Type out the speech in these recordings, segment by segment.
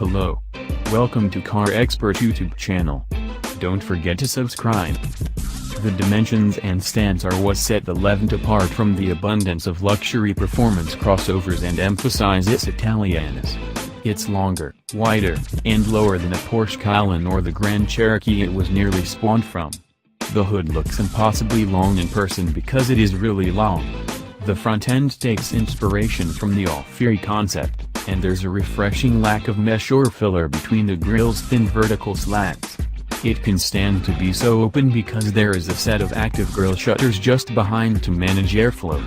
Hello. Welcome to Car Expert YouTube channel. Don't forget to subscribe. The dimensions and stance are what set the Levante apart from the abundance of luxury performance crossovers and emphasize its Italianness. It's longer, wider, and lower than a Porsche Cayenne or the Grand Cherokee it was nearly spawned from. The hood looks impossibly long in person because it is really long. The front end takes inspiration from the Alfieri concept, and there's a refreshing lack of mesh or filler between the grille's thin vertical slats. It can stand to be so open because there is a set of active grille shutters just behind to manage airflow.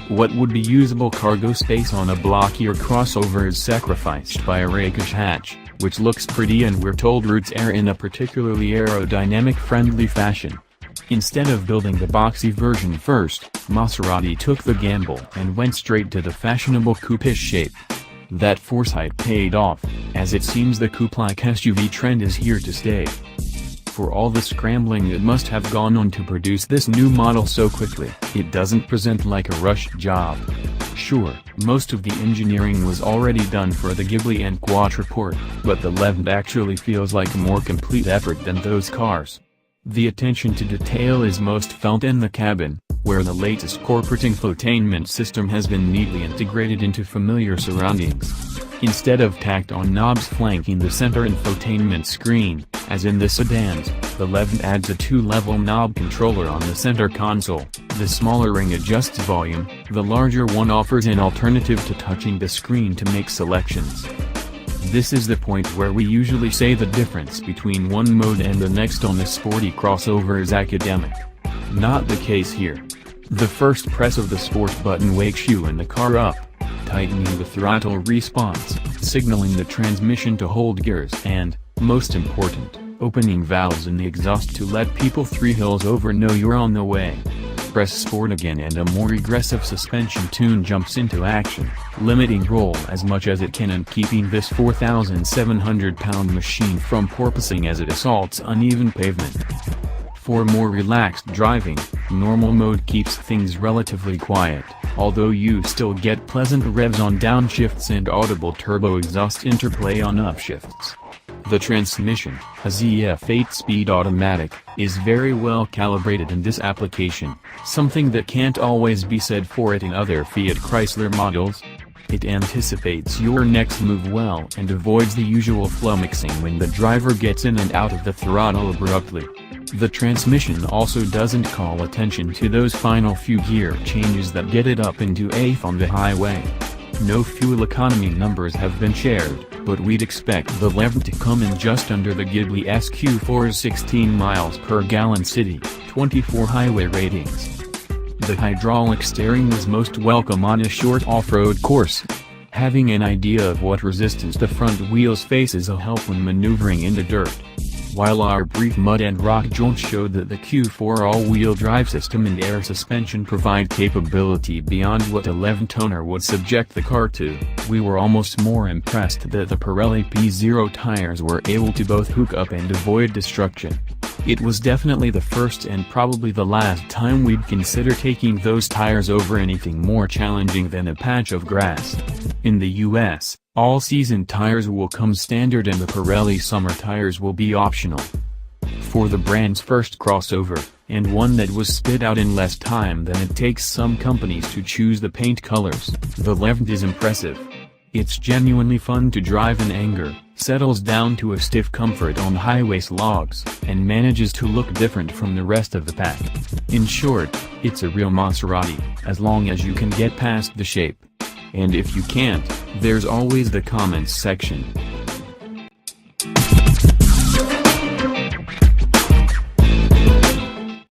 What would be usable cargo space on a blockier crossover is sacrificed by a rakish hatch, which looks pretty and we're told routes air in a particularly aerodynamic-friendly fashion. Instead of building the boxy version first, Maserati took the gamble and went straight to the fashionable coupe-ish shape. That foresight paid off, as it seems the coupe-like SUV trend is here to stay. For all the scrambling that must have gone on to produce this new model so quickly, it doesn't present like a rushed job. Sure, most of the engineering was already done for the Ghibli and Quattroporte, but the Levante actually feels like a more complete effort than those cars. The attention to detail is most felt in the cabin, where the latest corporate infotainment system has been neatly integrated into familiar surroundings. Instead of tacked-on knobs flanking the center infotainment screen, as in the sedans, the Levante adds a two-level knob controller on the center console. The smaller ring adjusts volume, the larger one offers an alternative to touching the screen to make selections. This is the point where we usually say the difference between one mode and the next on a sporty crossover is academic. Not the case here. The first press of the sport button wakes you and the car up, tightening the throttle response, signaling the transmission to hold gears and, most important, opening valves in the exhaust to let people 3 hills over know you're on the way. Press sport again and a more aggressive suspension tune jumps into action, limiting roll as much as it can and keeping this 4,700-pound machine from porpoising as it assaults uneven pavement. For more relaxed driving, normal mode keeps things relatively quiet, although you still get pleasant revs on downshifts and audible turbo exhaust interplay on upshifts. The transmission, a ZF 8-speed automatic, is very well calibrated in this application, something that can't always be said for it in other Fiat Chrysler models. It anticipates your next move well and avoids the usual flummoxing when the driver gets in and out of the throttle abruptly. The transmission also doesn't call attention to those final few gear changes that get it up into 8th on the highway. No fuel economy numbers have been shared, but we'd expect the Levante to come in just under the Ghibli SQ4's 16 miles per gallon city, 24 highway ratings. The hydraulic steering was most welcome on a short off-road course. Having an idea of what resistance the front wheels face is a help when maneuvering in the dirt. While our brief mud and rock jaunts showed that the Q4 all-wheel drive system and air suspension provide capability beyond what a Levante owner would subject the car to, we were almost more impressed that the Pirelli P0 tires were able to both hook up and avoid destruction. It was definitely the first and probably the last time we'd consider taking those tires over anything more challenging than a patch of grass. In the US, all-season tires will come standard and the Pirelli summer tires will be optional. For the brand's first crossover, and one that was spit out in less time than it takes some companies to choose the paint colors, the Levante is impressive. It's genuinely fun to drive in anger, settles down to a stiff comfort on highway slogs, and manages to look different from the rest of the pack. In short, it's a real Maserati, as long as you can get past the shape. And if you can't, there's always the comments section.